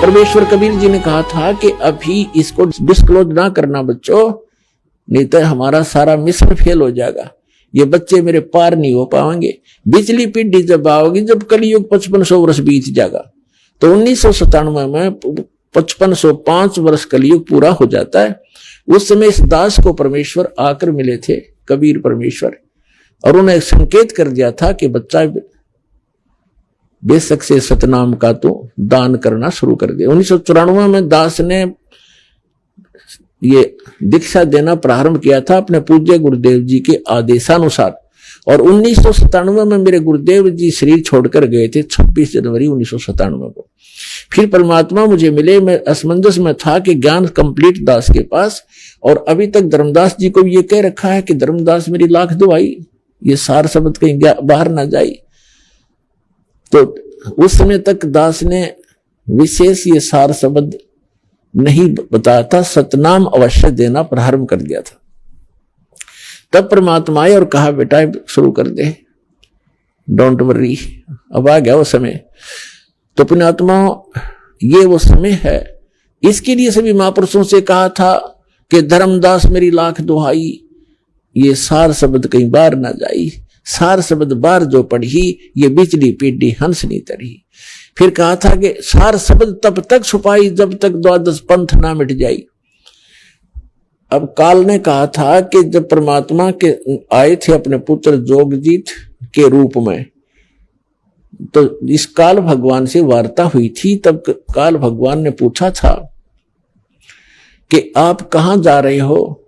परमेश्वर कबीर जी ने कहा था कि अभी इसको डिस्क्लोज ना करना बच्चों, नहीं तो हमारा सारा मिशन फेल हो जाएगा, ये बच्चे मेरे पार नहीं हो पाएंगे। बिजली पीढ़ी जब आओगी, जब कलयुग 5500 वर्ष बीत जाएगा, तो 1997 में 5505 वर्ष कलयुग पूरा हो जाता है। उस समय इस दास को परमेश्वर आकर मिले थे, कबीर परमेश्वर, और उन्हें संकेत कर दिया था कि बच्चा बेशक से सतनाम का तो दान करना शुरू कर दिया। 1994 में दास ने ये दीक्षा देना प्रारंभ किया था अपने पूज्य गुरुदेव जी के आदेशानुसार, और 1997 में मेरे गुरुदेव जी शरीर छोड़कर गए थे 26 जनवरी 1997 को। फिर परमात्मा मुझे मिले, मैं असमंजस में था कि ज्ञान कंप्लीट दास के पास, और अभी तक धर्मदास जी को ये कह रखा है कि धर्मदास मेरी लाख दुआई, ये सार शब्द कहीं बाहर ना जाए। तो उस समय तक दास ने विशेष ये सार शब्द नहीं बताया था, सतनाम अवश्य देना प्रारंभ कर दिया था। तब परमात्मा आए और कहा बेटा शुरू कर दे, डोंट वरी। अब आ गया वो समय। तो पुण्यात्मा ये वो समय है, इसके लिए सभी महापुरुषों से कहा था कि धर्मदास मेरी लाख दुहाई, ये सार शब्द कहीं बाहर ना जाई, सार शब्द बार जो पढ़ी, ये बिजली पीढ़ी हंस नहीं तरी। फिर कहा था कि सार शब्द तब तक छुपाई जब तक द्वादश पंथ ना मिट जाई। अब काल ने कहा था कि जब परमात्मा के आए थे अपने पुत्र जोगजीत के रूप में, तो इस काल भगवान से वार्ता हुई थी। तब काल भगवान ने पूछा था कि आप कहां जा रहे हो?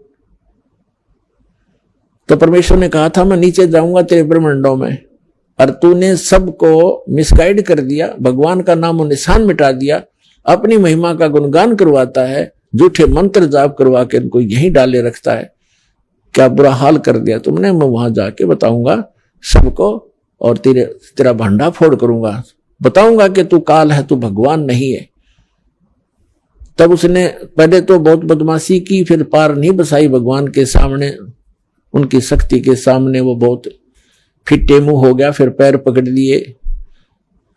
तो परमेश्वर ने कहा था मैं नीचे जाऊंगा तेरे ब्रह्मांडों में, और तूने सबको मिसगाइड कर दिया, भगवान का नाम और निशान मिटा दिया, अपनी महिमा का गुणगान करवाता है, झूठे मंत्र जाप करवा के इनको यहीं डाले रखता है। क्या बुरा हाल कर दिया तुमने। मैं वहां जाके बताऊंगा सबको, और तेरा भंडा फोड़ करूंगा, बताऊंगा कि तू काल है, तू भगवान नहीं है। तब उसने पहले तो बहुत बदमाशी की, फिर पार नहीं बसाई भगवान के सामने, उनकी शक्ति के सामने वो बहुत फिट्टे मुंह हो गया। फिर पैर पकड़ लिए,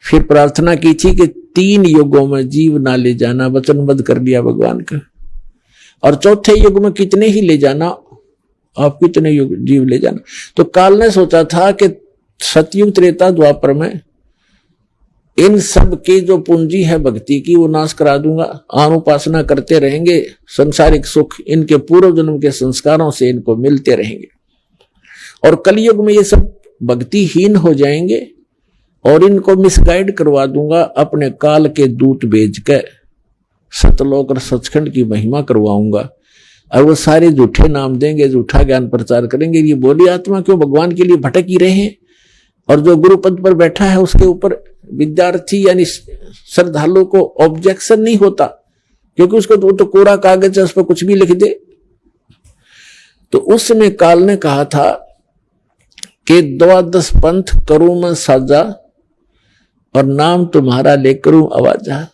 फिर प्रार्थना की थी कि 3 युगों में जीव ना ले जाना, वचनबद्ध कर लिया भगवान का। और चौथे युग में कितने ही ले जाना, आप कितने युग जीव ले जाना। तो काल ने सोचा था कि सतयुग त्रेता द्वापर में इन सब की जो पूंजी है भक्ति की, वो नाश करा दूंगा। आन उपासना करते रहेंगे, संसारिक सुख इनके पूर्व जन्म के संस्कारों से इनको मिलते रहेंगे, और कलयुग में ये सब भक्तिहीन हो जाएंगे, और इनको मिसगाइड करवा दूंगा। अपने काल के दूत भेज कर सतलोक और सचखंड की महिमा करवाऊंगा, और वो सारे झूठे नाम देंगे, झूठा ज्ञान प्रचार करेंगे। ये बोली आत्मा क्यों भगवान के लिए भटक ही रहे हैं, और जो गुरु पद पर बैठा है उसके ऊपर विद्यार्थी यानी श्रद्धालु को ऑब्जेक्शन नहीं होता, क्योंकि उसको तो कोरा कागज है, उस पर कुछ भी लिख दे। तो उस समय काल ने कहा था कि 12 पंथ करूं मैं साजा, और नाम तुम्हारा ले करूं आवाजा।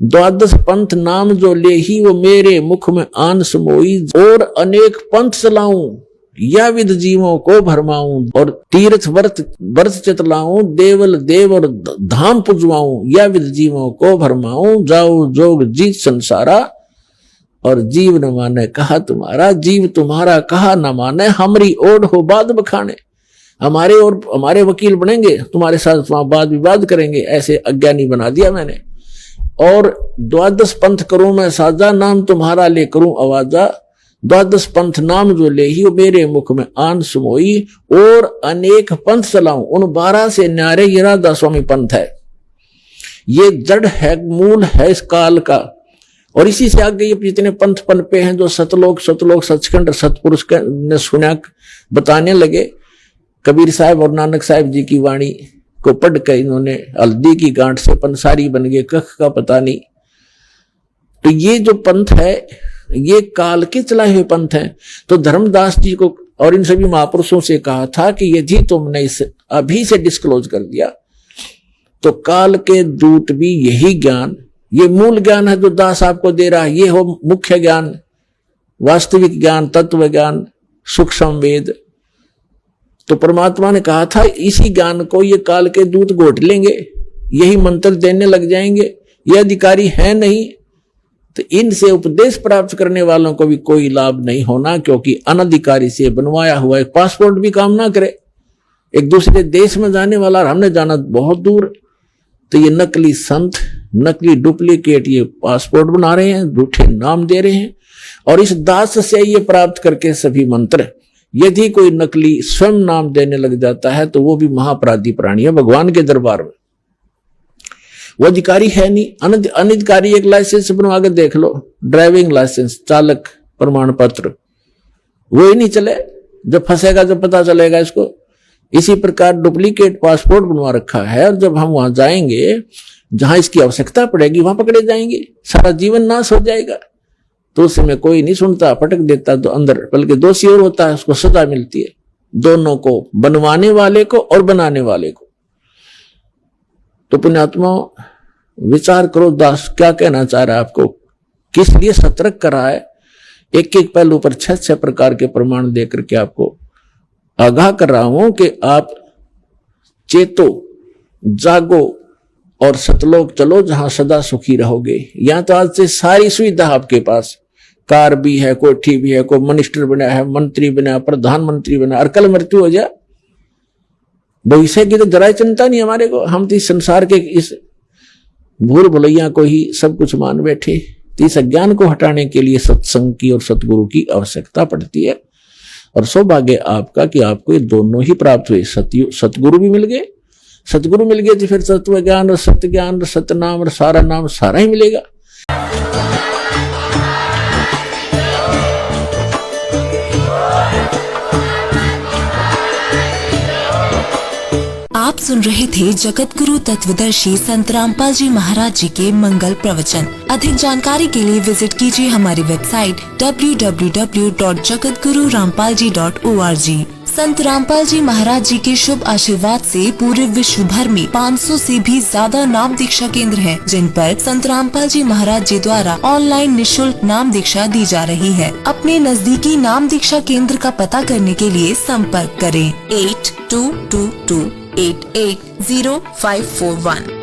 12 पंथ नाम जो ले ही, वो मेरे मुख में आन समोई, और अनेक पंथ चलाऊं, या विद जीवों को भरमाऊं, और तीर्थ व्रत चितलाऊं, देवल देव और धाम पुजवाऊं, या विद जीवों को भरमाऊं, जाओ जोग जीत संसारा, और जीव न माने कहा तुम्हारा, जीव तुम्हारा कहा न माने, हमारी ओढ़ हो बाद बखाने। हमारे और हमारे वकील बनेंगे, तुम्हारे साथ वहां वाद विवाद करेंगे, ऐसे अज्ञानी बना दिया मैंने। और 12 पंथ करूं मैं साजा, नाम तुम्हारा ले करूं आवाजा। 12 पंथ नाम जो ले ही, मेरे मुख में आन सुमोई, और अनेक पंथ चलाऊं, उन 12 से न्यारे ये राधा स्वामी पंथ है। ये जड़ है, मूल है इस काल का, और इसी से आगे ये जितने पंथ पनपे हैं, जो सतलोक सचखंड सतपुरुष ने सुना बताने लगे। कबीर साहब और नानक साहब जी की वाणी को पढ़ कर इन्होंने हल्दी की गांठ से पंसारी बन गए, कख का पता नहीं। तो ये जो पंथ है, ये काल के चलाए हुए पंथ हैं। तो धर्मदास जी को और इन सभी महापुरुषों से कहा था कि यदि तुमने इसे अभी से डिस्क्लोज कर दिया, तो काल के दूत भी यही ज्ञान, ये मूल ज्ञान है जो दास आपको दे रहा है, ये हो मुख्य ज्ञान, वास्तविक ज्ञान, तत्व ज्ञान, सूक्ष्म वेद। तो परमात्मा ने कहा था इसी ज्ञान को ये काल के दूत घोट लेंगे, यही मंत्र देने लग जाएंगे, ये अधिकारी है नहीं, तो इनसे उपदेश प्राप्त करने वालों को भी कोई लाभ नहीं होना, क्योंकि अनधिकारी से बनवाया हुआ एक पासपोर्ट भी काम ना करे। एक दूसरे देश में जाने वाला और हमने जाना बहुत दूर, तो ये नकली संत, नकली डुप्लीकेट ये पासपोर्ट बना रहे हैं, झूठे नाम दे रहे हैं, और इस दास से ये प्राप्त करके सभी मंत्र। यदि कोई नकली स्वयं नाम देने लग जाता है तो वो भी महापराधी प्राणी है भगवान के दरबार में। वो अधिकारी है नहीं, अनधिकारी एक लाइसेंस बनवा के देख लो, ड्राइविंग लाइसेंस, चालक प्रमाण पत्र, वो ही नहीं चले, जब फंसेगा जब पता चलेगा इसको। इसी प्रकार डुप्लीकेट पासपोर्ट बनवा रखा है, और जब हम वहां जाएंगे जहां इसकी आवश्यकता पड़ेगी वहां पकड़े जाएंगे, सारा जीवन नाश हो जाएगा। तो उस समय कोई नहीं सुनता, पटक देता तो अंदर, बल्कि दोषी और होता है, उसको सजा मिलती है, दोनों को, बनवाने वाले को और बनाने वाले को। तो पुण्यात्मा विचार करो, दास क्या कहना चाह रहा है आपको, किस लिए सतर्क कर रहा है। एक एक पहलू पर 6 प्रकार के प्रमाण देकर के आपको आगाह कर रहा हूं कि आप चेतो, जागो और सतलोक चलो, जहां सदा सुखी रहोगे। यहां तो आज से सारी सुविधा आपके पास, कार भी है, कोठी भी है, कोई मिनिस्टर बना है, मंत्री बना, प्रधानमंत्री बना, और कल मृत्यु हो जाए, भविष्य की तो जरा चिंता नहीं हमारे को। हम तो इस संसार के इस भूल भुलैया को ही सब कुछ मान बैठे। तो इस अज्ञान को हटाने के लिए सत्संग की और सतगुरु की आवश्यकता पड़ती है। और सौभाग्य आपका कि आपको ये दोनों ही प्राप्त हुए, सतगुरु भी मिल गए। सतगुरु मिल गए तो फिर तत्व ज्ञान और सत्य ज्ञान और सतनाम और सारा नाम सारा ही मिलेगा। आप सुन रहे थे जगत गुरु तत्वदर्शी संत रामपाल जी महाराज जी के मंगल प्रवचन। अधिक जानकारी के लिए विजिट कीजिए हमारी वेबसाइट www.jagatgururampalji.org। संत रामपाल जी महाराज जी के शुभ आशीर्वाद से पूरे विश्व भर में 500 से भी ज्यादा नाम दीक्षा केंद्र हैं, जिन पर संत रामपाल जी महाराज जी द्वारा ऑनलाइन निःशुल्क नाम दीक्षा दी जा रही है। अपने नजदीकी नाम दीक्षा केंद्र का पता करने के लिए संपर्क करें 8222880541।